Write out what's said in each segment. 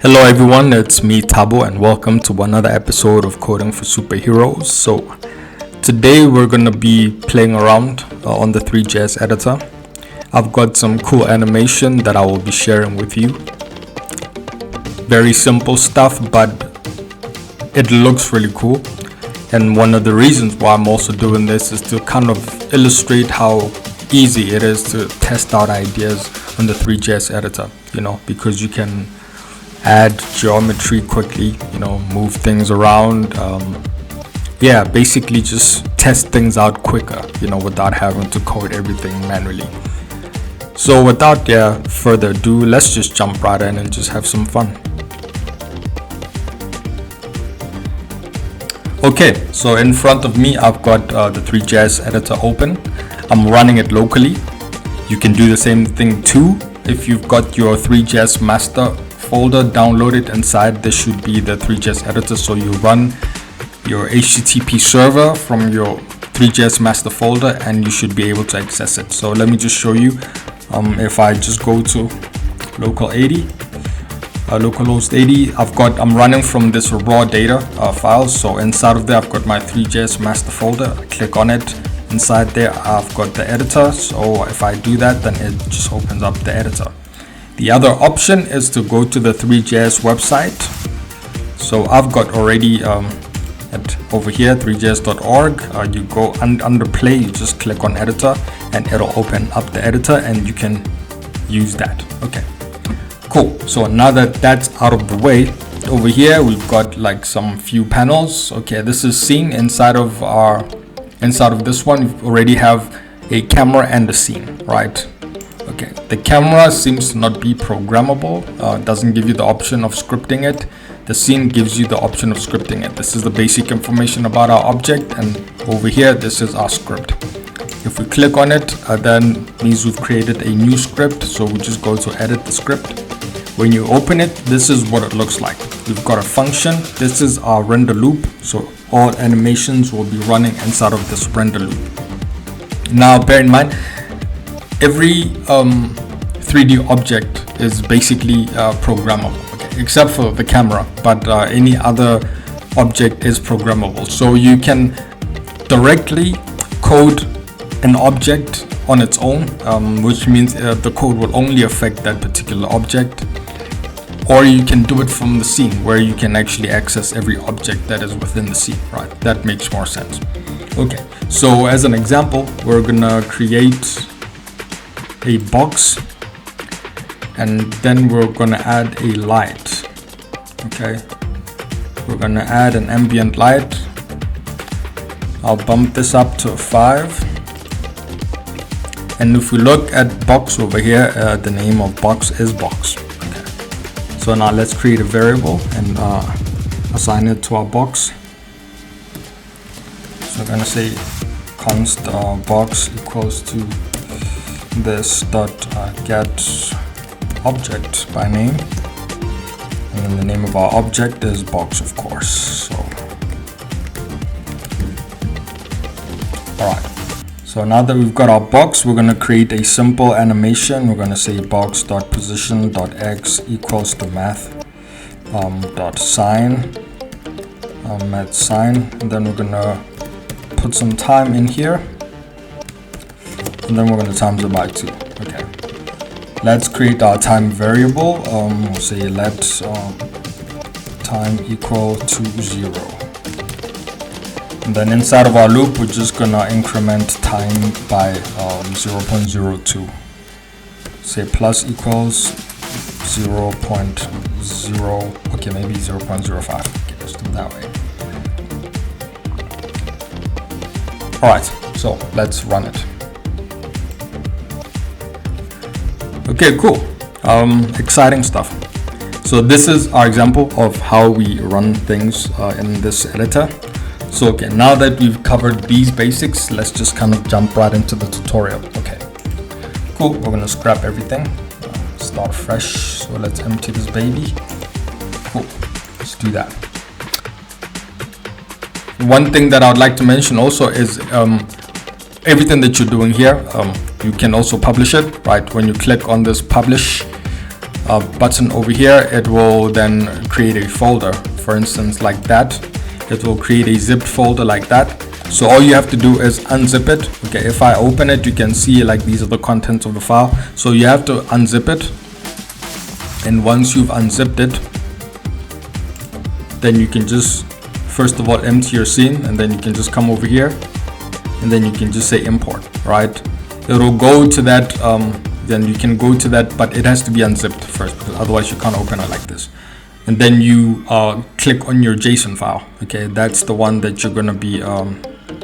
Hello everyone, it's me Tabo and welcome to another episode of Coding for Superheroes. So today we're going to be playing around on the ThreeJS editor. I've got some cool animation that I will be sharing with you. Very simple stuff, but it looks really cool. And one of the reasons why I'm also doing this is to kind of illustrate how easy it is to test out ideas on the ThreeJS editor, because you can add geometry quickly, move things around, basically just test things out quicker, without having to code everything manually. So without further ado, let's just jump right in and just have some fun. Okay, so in front of me I've got the ThreeJS editor open. I'm running it locally. You can do the same thing too. If you've got your ThreeJS master folder downloaded, inside there should be the ThreeJS editor, so you run your HTTP server from your ThreeJS master folder and you should be able to access it. So let me just show you. If I just go to localhost 80, I'm running from this raw data file. So inside of there I've got my ThreeJS master folder. I click on it. Inside there I've got the editor, so if I do that, then it just opens up the editor. The other option is to go to the ThreeJS website. So I've got already over here, threejs.org. You go under play, you just click on editor and it'll open up the editor and you can use that. Okay, cool. So now that that's out of the way, over here we've got like some few panels. Okay, this is scene. Inside of this one, we already have a camera and a scene, right? Okay, the camera seems to not be programmable. Doesn't give you the option of scripting it. The scene gives you the option of scripting it. This is the basic information about our object, and over here this is our script. If we click on it, then means we've created a new script. So we just go to edit the script. When you open it, this is what it looks like. We've got a function. This is our render loop. So all animations will be running inside of this render loop. Now bear in mind, every 3D object is basically programmable, okay, except for the camera, but any other object is programmable. So you can directly code an object on its own, which means the code will only affect that particular object, or you can do it from the scene where you can actually access every object that is within the scene, right? That makes more sense. Okay, so as an example, we're gonna create a box and then we're gonna add a light. Okay, we're gonna add an ambient light. I'll bump this up to 5, and if we look at box over here, the name of box is box. Okay, so now let's create a variable and assign it to our box. So we're gonna say const box equals to this dot get object by name, and then the name of our object is box, of course. So alright, so now that we've got our box, we're going to create a simple animation. We're going to say box dot position dot x equals to math dot sign math sign, and then we're going to put some time in here. And then we're going to times it by 2. Okay, let's create our time variable. We'll say let time equal to 0, and then inside of our loop we're just gonna increment time by 0.02. say plus equals 0.0, okay, maybe 0.05. Okay, let's do it that way. Alright, so let's run it. Okay, cool. Exciting stuff. So this is our example of how we run things in this editor. So okay, now that we've covered these basics, let's just kind of jump right into the tutorial. Okay, cool. We're gonna scrap everything, start fresh. So let's empty this baby. Cool, let's do that. One thing that I would like to mention also is everything that you're doing here, you can also publish it, right? When you click on this publish button over here, it will then create a folder, for instance, like that. It will create a zipped folder like that. So all you have to do is unzip it. Okay, if I open it, you can see like these are the contents of the file. So you have to unzip it, and once you've unzipped it, then you can just first of all empty your scene, and then you can just come over here, and then you can just say import, right? It'll go to that, then you can go to that, but it has to be unzipped first, because otherwise you can't open it like this. And then you click on your JSON file. Okay, that's the one that you're gonna be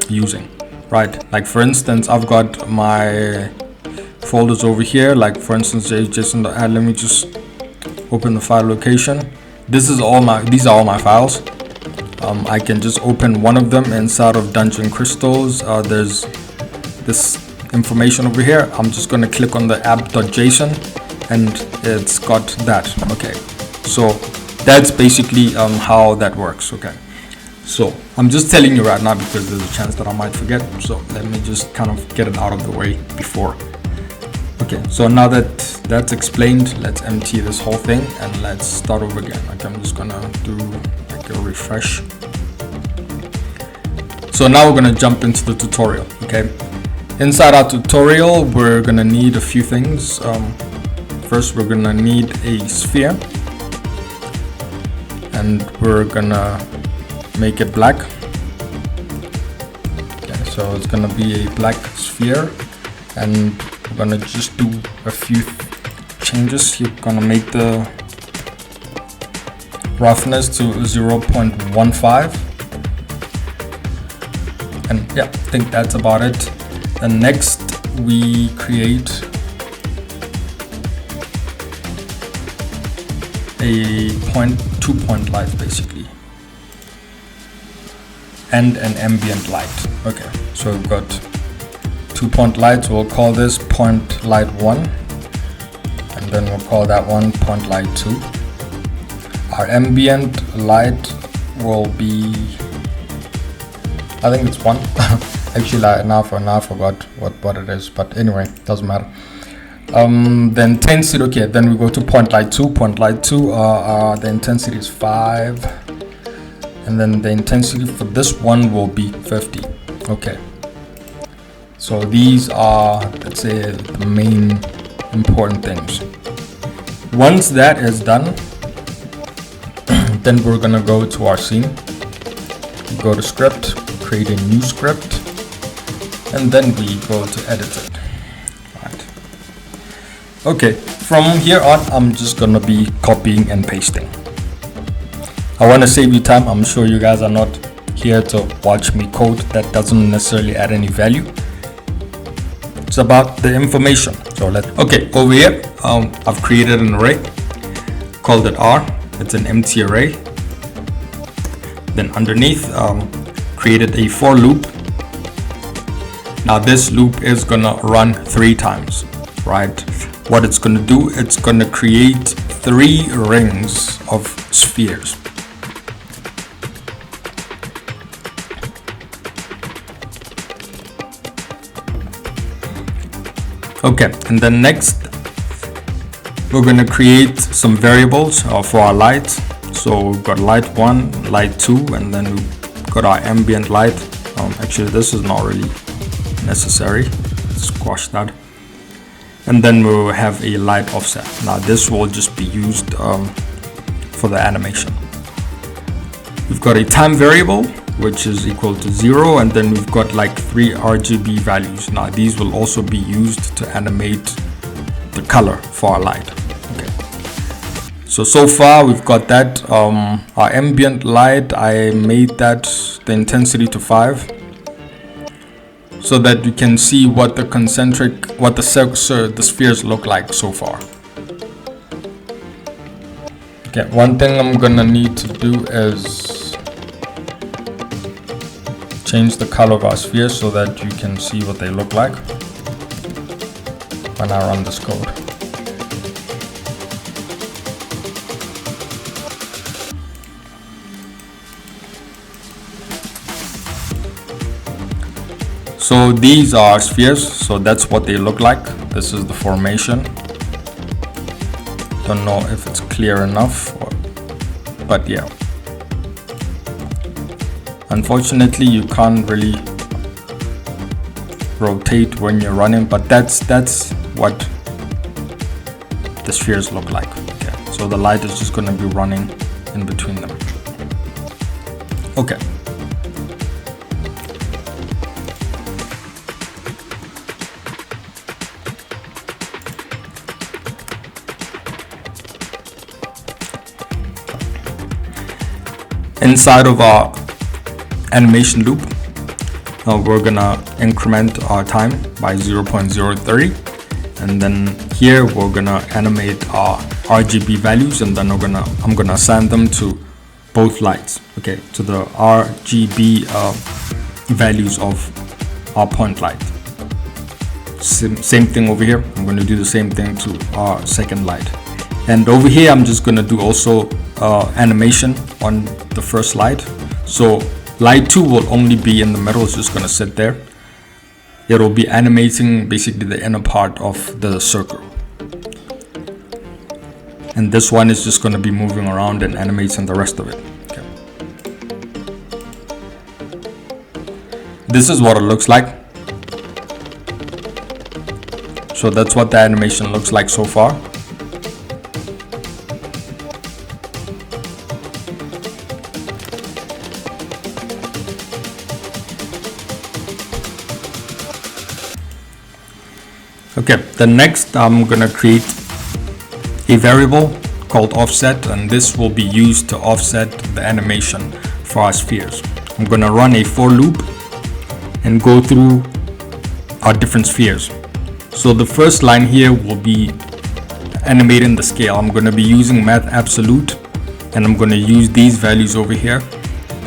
using, right? Like for instance, I've got my folders over here, like for instance JSON.add. Let me just open the file location. These are all my files. I can just open one of them inside of Dungeon Crystals. There's this information over here. I'm just going to click on the app.json, and it's got that. Okay, so that's basically how that works. Okay, so I'm just telling you right now because there's a chance that I might forget, so let me just kind of get it out of the way before. Okay, so now that that's explained, let's empty this whole thing and let's start over again. Okay, I'm just gonna do like a refresh. So now we're gonna jump into the tutorial. Okay, inside our tutorial, we're gonna need a few things. First, we're gonna need a sphere, and we're gonna make it black. Okay, so it's gonna be a black sphere, and we're gonna just do a few changes. You're gonna make the roughness to 0.15, and yeah, I think that's about it. And next we create a 2-point light basically, and an ambient light. Okay, so we've got 2-point lights. We'll call this point light 1, and then we'll call that one point light 2. Our ambient light will be, I think it's 1. Actually, now I forgot what it is, but anyway, doesn't matter. The intensity, okay, then we go to point light 2. Point light 2, the intensity is 5, and then the intensity for this one will be 50. Okay, so these are, let's say, the main important things. Once that is done, then we're gonna go to our scene, go to script, create a new script, and then we go to edit it. Right. Okay, from here on, I'm just gonna be copying and pasting. I want to save you time. I'm sure you guys are not here to watch me code. That doesn't necessarily add any value. It's about the information. So okay, over here, I've created an array, called it R. It's an empty array. Then underneath, created a for loop. Now this loop is gonna run 3 times, right? What it's gonna do, it's gonna create 3 rings of spheres. Okay, and then next we're going to create some variables for our light. So we've got light 1, light 2, and then we've got our ambient light. Actually, this is not really necessary. Let's squash that. And then we'll have a light offset. Now this will just be used for the animation. We've got a time variable, which is equal to 0, and then we've got like 3 RGB values. Now these will also be used to animate the color for our light. Okay, so far we've got that. Our ambient light, I made that the intensity to 5, so that you can see what the the spheres look like so far. Okay, one thing I'm gonna need to do is change the color of our spheres so that you can see what they look like when I run this code. So these are spheres, so that's what they look like. This is the formation. Don't know if it's clear enough, but yeah. Unfortunately, you can't really rotate when you're running, but that's what the spheres look like. Okay, so the light is just going to be running in between them. Okay. Inside of our animation loop, we're gonna increment our time by 0.030, and then here we're gonna animate our RGB values, and then I'm gonna assign them to both lights. Okay, to the RGB values of our point light. Same thing over here. I'm gonna do the same thing to our second light, and over here I'm just gonna do also animation on the first light. So light 2 will only be in the middle, it's just going to sit there. It will be animating basically the inner part of the circle. And this one is just going to be moving around and animating the rest of it. Okay. This is what it looks like. So that's what the animation looks like so far. Okay, the next I'm gonna create a variable called offset, and this will be used to offset the animation for our spheres. I'm gonna run a for loop and go through our different spheres. So the first line here will be animating the scale. I'm gonna be using math absolute, and I'm gonna use these values over here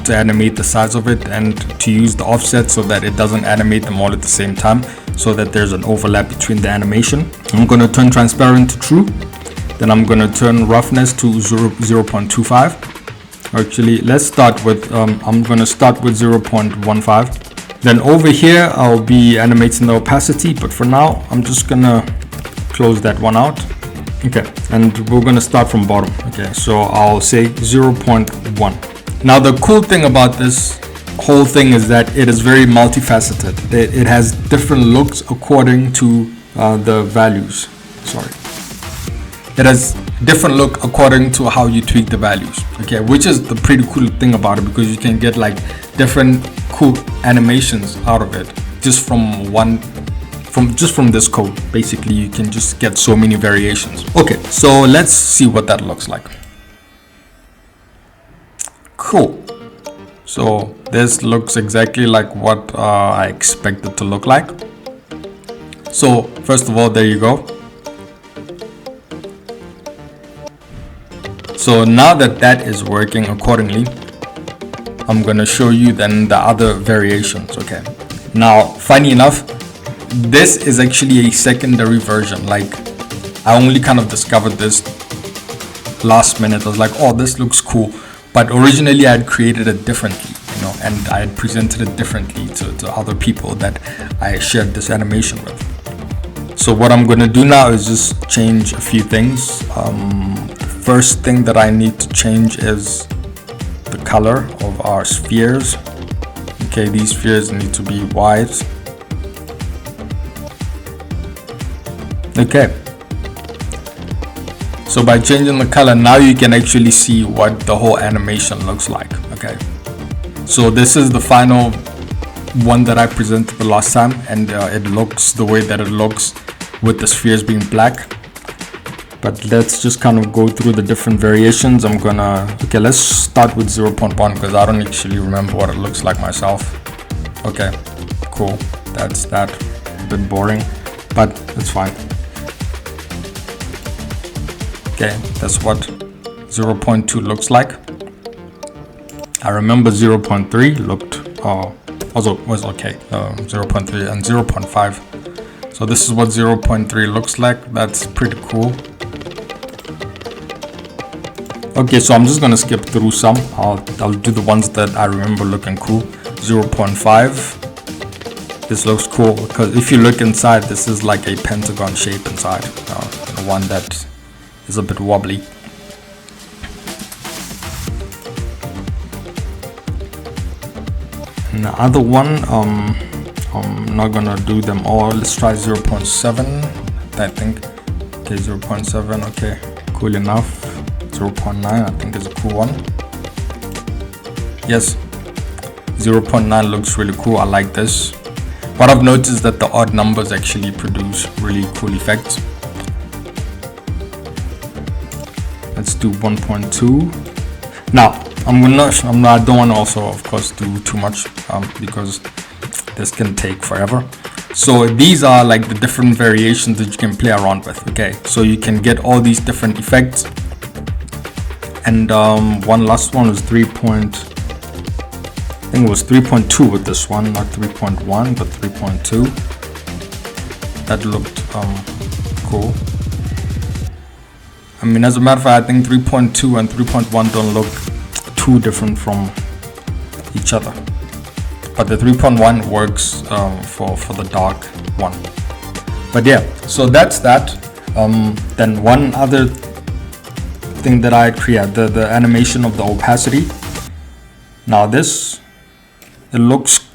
to animate the size of it, and to use the offset so that it doesn't animate them all at the same time, so that there's an overlap between the animation. I'm going to turn transparent to true. Then I'm going to turn roughness to 0.25. Actually, let's start with, I'm going to start with 0.15. Then over here, I'll be animating the opacity, but for now, I'm just going to close that one out. Okay, and we're going to start from bottom. Okay, so I'll say 0.1. Now, the cool thing about this whole thing is that it is very multifaceted. It has different looks according to the values. Sorry, it has different look according to how you tweak the values. Okay, which is the pretty cool thing about it, because you can get like different cool animations out of it just from this code. Basically, you can just get so many variations. Okay, so let's see what that looks like. Cool. So this looks exactly like what I expect it to look like. So first of all, there you go. So now that that is working accordingly, I'm gonna show you then the other variations. Okay. Now, funny enough, this is actually a secondary version. Like, I only kind of discovered this last minute. I was like, oh, this looks cool. But originally I had created it differently, you know, and I had presented it differently to other people that I shared this animation with. So what I'm going to do now is just change a few things. The first thing that I need to change is the color of our spheres. Okay, these spheres need to be white. Okay. So by changing the color, now you can actually see what the whole animation looks like. Okay, so this is the final one that I presented the last time, and it looks the way that it looks with the spheres being black. But let's just kind of go through the different variations. Okay, let's start with 0.1 because I don't actually remember what it looks like myself. Okay, cool. That's that. A bit boring, but it's fine. Okay, that's what 0.2 looks like. I remember 0.3 looked also was okay. 0.3 and 0.5. So this is what 0.3 looks like. That's pretty cool. Okay, so I'm just gonna skip through some. I'll do the ones that I remember looking cool. 0.5. This looks cool because if you look inside, this is like a pentagon shape inside. The one that is a bit wobbly. And the other one, I'm not gonna do them all. Let's try 0.7, I think. Okay, 0.7, okay, cool enough. 0.9, I think is a cool one. Yes, 0.9 looks really cool. I like this. What I've noticed is that the odd numbers actually produce really cool effects. Let's do 1.2. Now, I don't want to also, of course, do too much because this can take forever. So these are like the different variations that you can play around with. Okay, so you can get all these different effects. And one last one was 3.2 with this one, not 3.1 but 3.2. That looked cool. I mean, as a matter of fact, I think 3.2 and 3.1 don't look too different from each other, but the 3.1 works for the dark one. But yeah, so that's that. Then one other thing that I created, the animation of the opacity. Now this, it looks,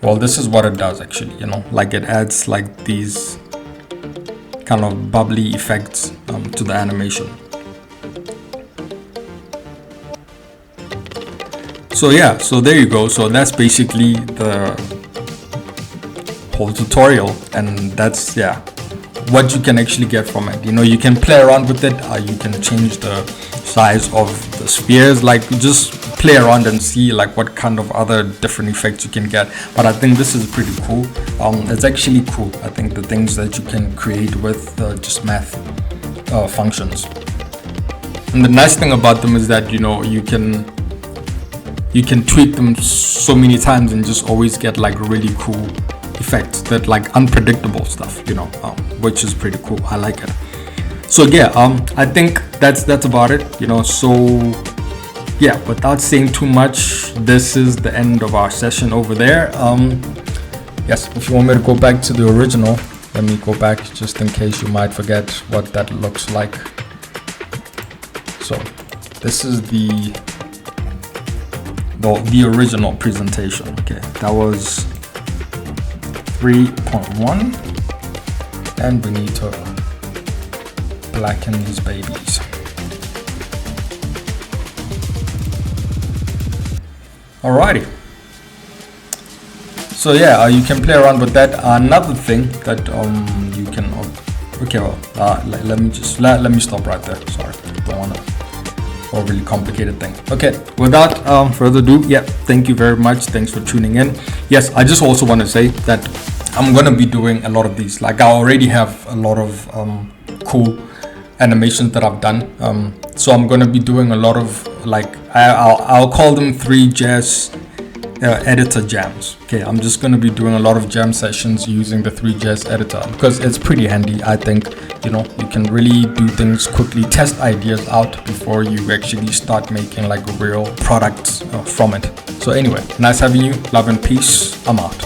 well, this is what it does actually, you know, like it adds like these kind of bubbly effects to the animation. So yeah, so there you go. So that's basically the whole tutorial, and that's, yeah, what you can actually get from it. You know, you can play around with it. You can change the size of the spheres, like just play around and see like what kind of other different effects you can get. But I think this is pretty cool. It's actually cool. I think the things that you can create with just math functions. And the nice thing about them is that, you know, you can tweak them so many times and just always get like really cool effects, that like unpredictable stuff, you know, which is pretty cool. I like it. So yeah, I think that's about it, you know. So yeah, without saying too much, this is the end of our session over there. Yes, if you want me to go back to the original, let me go back just in case you might forget what that looks like. So this is the original presentation. Okay, that was 3.1, and we need to blacken these babies. Alrighty. So yeah, you can play around with that. Another thing that you can, okay, well, let me stop right there. Sorry, don't want to overly complicated thing. Okay, without further ado, yeah, thank you very much. Thanks for tuning in. Yes, I just also want to say that I'm gonna be doing a lot of these. Like, I already have a lot of cool animations that I've done. So I'm gonna be doing a lot of, like, I'll call them ThreeJS editor jams. Okay, I'm just going to be doing a lot of jam sessions using the ThreeJS editor because it's pretty handy. I think, you know, you can really do things quickly, test ideas out before you actually start making like real products from it. So anyway, nice having you. Love and peace. I'm out.